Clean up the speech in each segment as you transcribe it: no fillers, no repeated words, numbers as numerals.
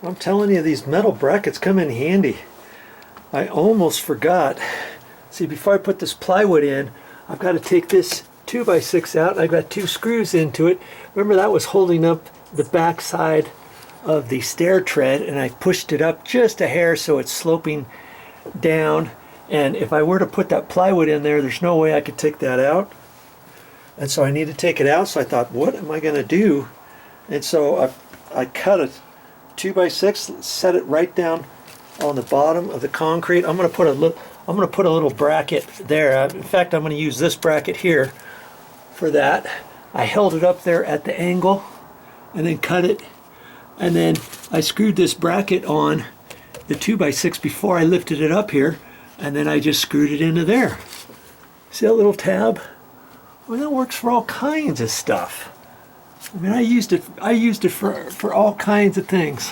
I'm telling you, these metal brackets come in handy. I almost forgot. See, before I put this plywood in, I've got to take this 2x6 out. I've got 2 screws into it. Remember, that was holding up the back side of the stair tread, and I pushed it up just a hair so it's sloping down. And if I were to put that plywood in there, there's no way I could take that out. And so I need to take it out. So I thought, what am I going to do? And so I cut a 2x6, set it right down on the bottom of the concrete. I'm going to put a little bracket there. In fact, I'm going to use this bracket here for that. I held it up there at the angle and then cut it, and then I screwed this bracket on the 2x6 before I lifted it up here, and then I just screwed it into there. See that little tab? Well, that works for all kinds of stuff. I mean, I used it for all kinds of things.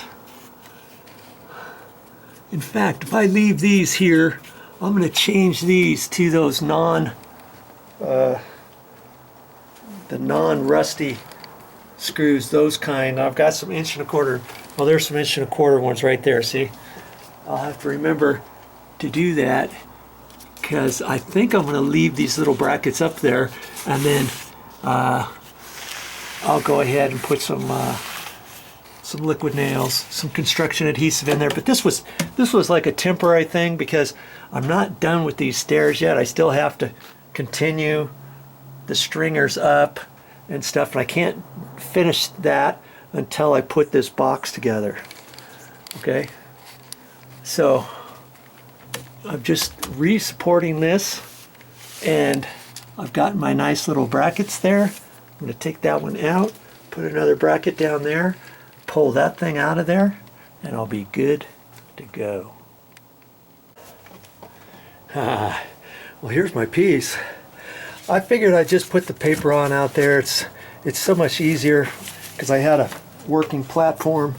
In fact, if I leave these here, I'm going to change these to those the non-rusty screws, those kind. I've got some 1 1/4. Well, there's some 1 1/4 ones right there, see? I'll have to remember to do that, because I think I'm going to leave these little brackets up there, and then I'll go ahead and put some liquid nails, some construction adhesive in there. But this was like a temporary thing, because I'm not done with these stairs yet. I still have to continue the stringers up and stuff, and I can't finish that until I put this box together. Okay, so I'm just re-supporting this, and I've got my nice little brackets there. I'm going to take that one out, put another bracket down there, pull that thing out of there, and I'll be good to go. Well, here's my piece. I figured I'd just put the paper on out there. It's so much easier, because I had a working platform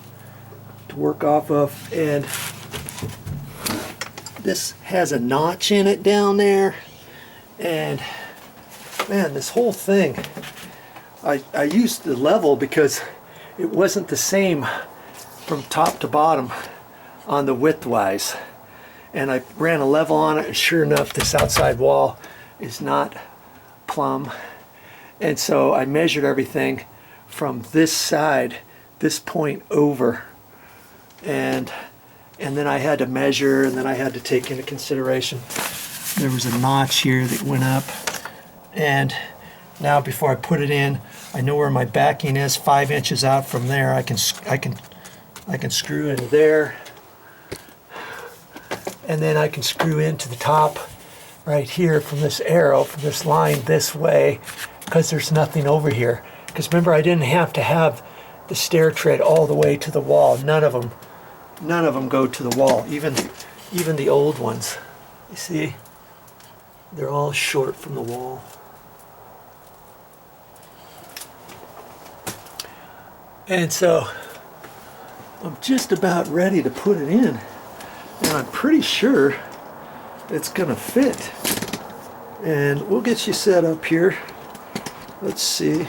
to work off of, and this has a notch in it down there, and man, this whole thing, I used the level because it wasn't the same from top to bottom on the width-wise, and I ran a level on it, and sure enough, this outside wall is not plumb. And so I measured everything from this side, this point over, and then I had to measure, and then I had to take into consideration there was a notch here that went up. And now, before I put it in, I know where my backing is. 5 inches out from there, I can screw into there, and then I can screw into the top right here from this arrow, from this line this way, because there's nothing over here. Because remember, I didn't have to have the stair tread all the way to the wall. None of them go to the wall. Even the old ones. You see, they're all short from the wall. And so I'm just about ready to put it in, and I'm pretty sure it's gonna fit. And we'll get you set up here. Let's see.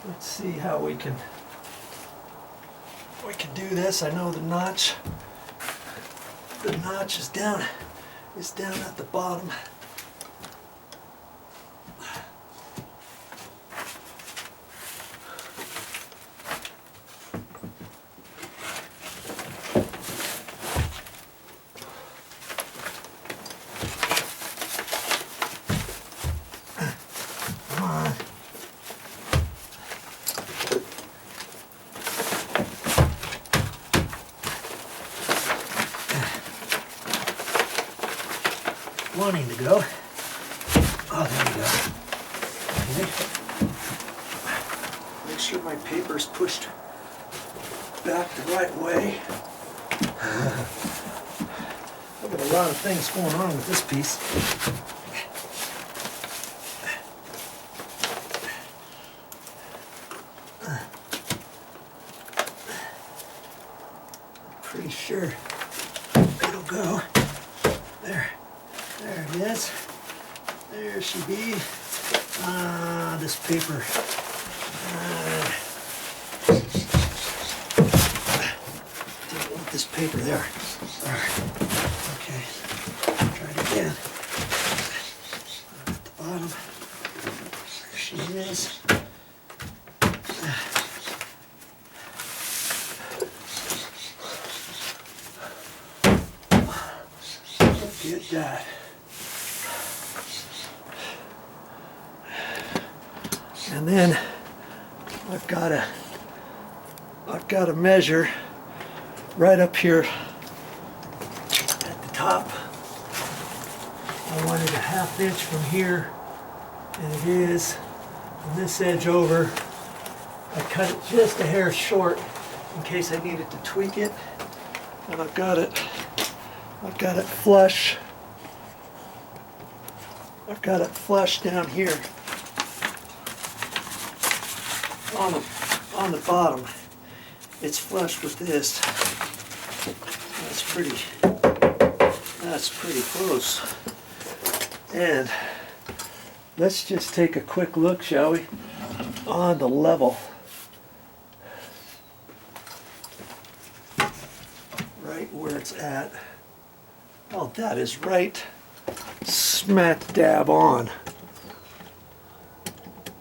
Let's see how we can do this. I know the notch is down at the bottom. Wanting to go. Oh, there we go. Okay. Make sure my paper's pushed back the right way. I've got a lot of things going on with this piece. Pretty sure it'll go. There she be. This paper. Didn't want this paper there. Okay, try it again. At the bottom. There she is. Look at that. And then I've got to measure right up here at the top. I wanted a 1/2 inch from here, and it is from this edge over. I cut it just a hair short in case I needed to tweak it, and I've got it flush. I've got it flush down here on the bottom. It's flush with this. That's pretty close. And let's just take a quick look, shall we, on the level. Right where it's at. Oh, that is right smack dab on.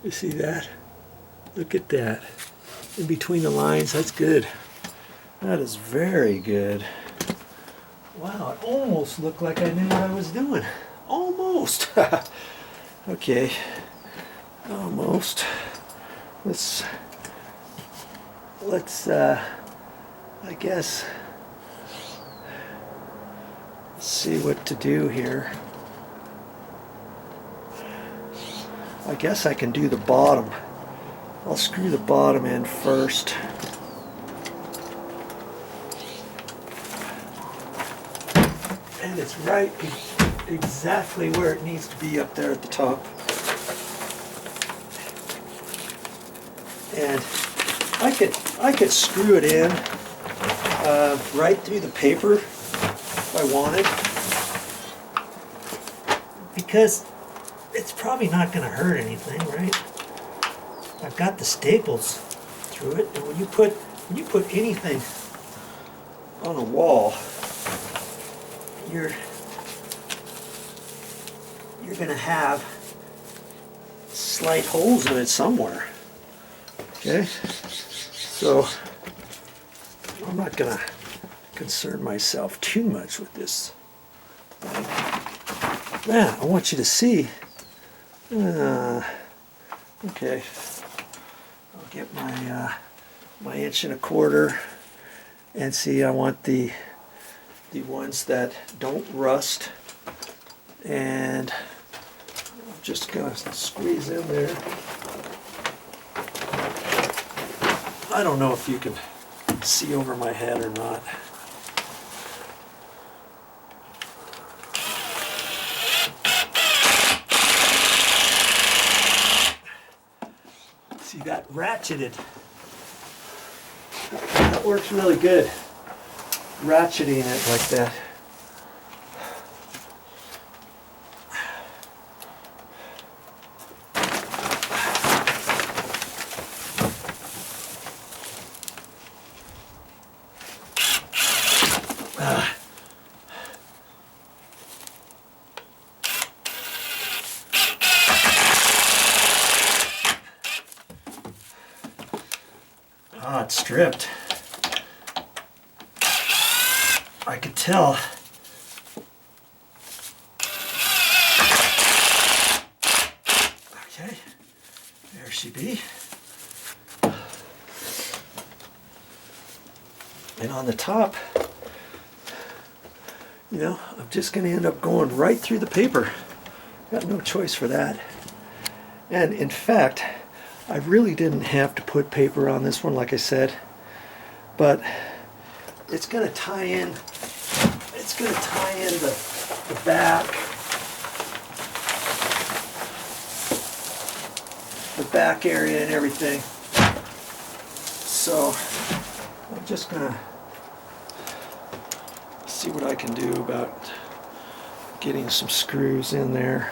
You see that? Look at that. In between the lines, that's good. That is very good. Wow, it almost looked like I knew what I was doing. Almost. Okay. Almost. Let's I guess see what to do here. I guess I can do the bottom. I'll screw the bottom in first. And it's right exactly where it needs to be up there at the top. And I could screw it in right through the paper if I wanted, because it's probably not going to hurt anything, right? I've got the staples through it, and when you put anything on a wall, you're going to have slight holes in it somewhere. Okay, so I'm not going to concern myself too much with this thing. Now, I want you to see. Okay, I'll get my 1 1/4 inch, and see. I want the ones that don't rust, and I'm just gonna squeeze in there. I don't know if you can see over my head or not. See, that ratcheted. That works really good. Ratcheting it like that. It's stripped. I could tell. Okay, there she be. And on the top, you know, I'm just going to end up going right through the paper. Got no choice for that. And in fact, I really didn't have to put paper on this one, like I said, but it's going to tie in. It's going to tie in the back area and everything. So I'm just going to see what I can do about getting some screws in there.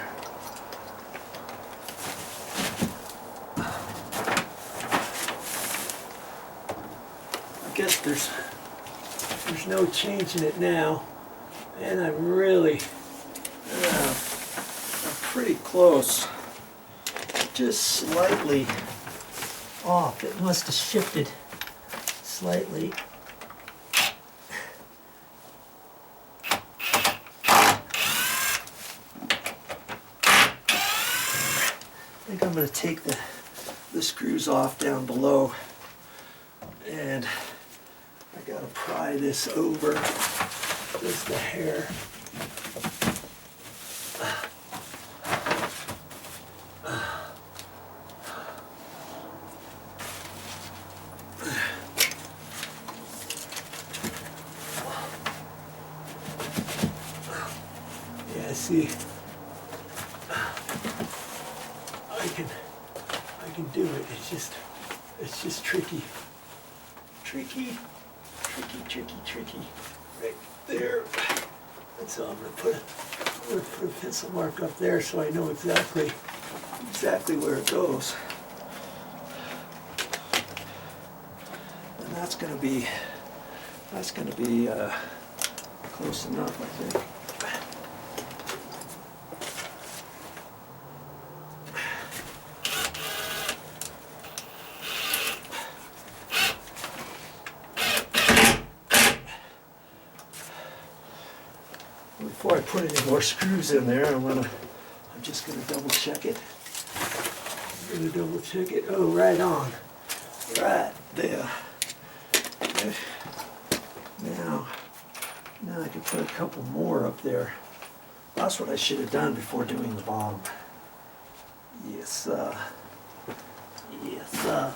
there's no changing it now, and I'm really I'm pretty close, just slightly off. It must have shifted slightly. I think I'm going to take the screws off down below, and I got to pry this over just a hair. Yeah, see, I can do it. It's just tricky. Tricky. Right there. And so I'm gonna put a pencil mark up there so I know exactly where it goes. And that's gonna be close enough, I think. Before I put any more screws in there, I'm just gonna double check it. Oh, right on. Right there. Okay. Now I can put a couple more up there. That's what I should have done before doing the bottom. Yes, sir. Yes, sir.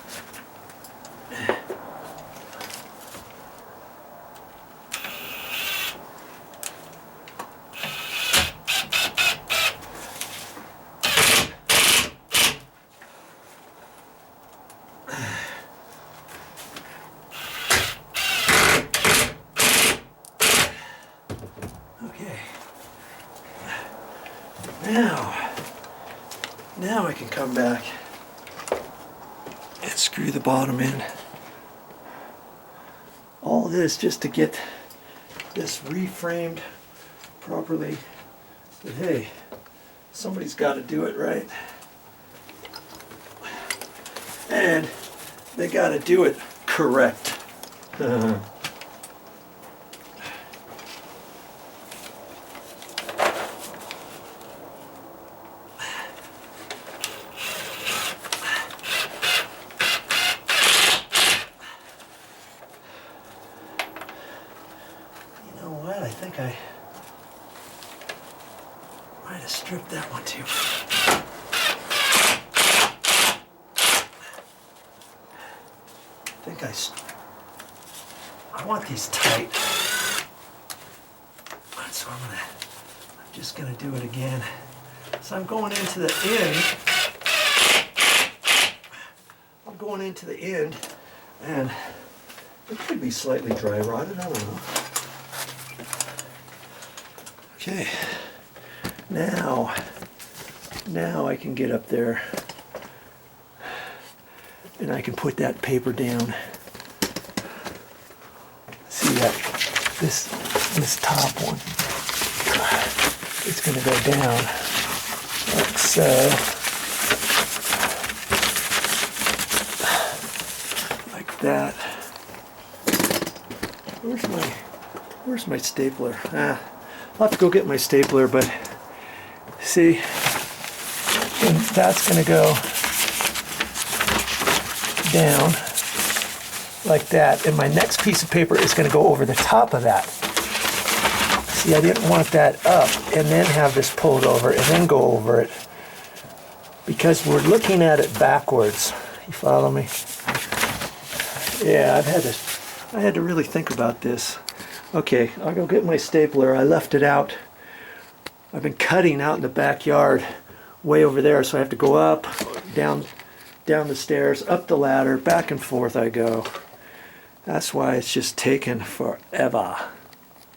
Now I can come back and screw the bottom in. All this just to get this reframed properly. But hey, somebody's got to do it, right? And they got to do it correct. I think I might have stripped that one too. I want these tight. So I'm just gonna do it again. So I'm going into the end. And it could be slightly dry rotted, I don't know. Okay, now I can get up there and I can put that paper down. See that this top one, it's going to go down like so, like that. Where's my stapler? I'll have to go get my stapler, but see, and that's going to go down like that, and my next piece of paper is going to go over the top of that. See, I didn't want that up and then have this pulled over and then go over it, because we're looking at it backwards. You follow me? Yeah, I had to really think about this. Okay, I'll go get my stapler. I left it out. I've been cutting out in the backyard way over there, so I have to go up, down the stairs, up the ladder, back and forth I go. That's why it's just taken forever.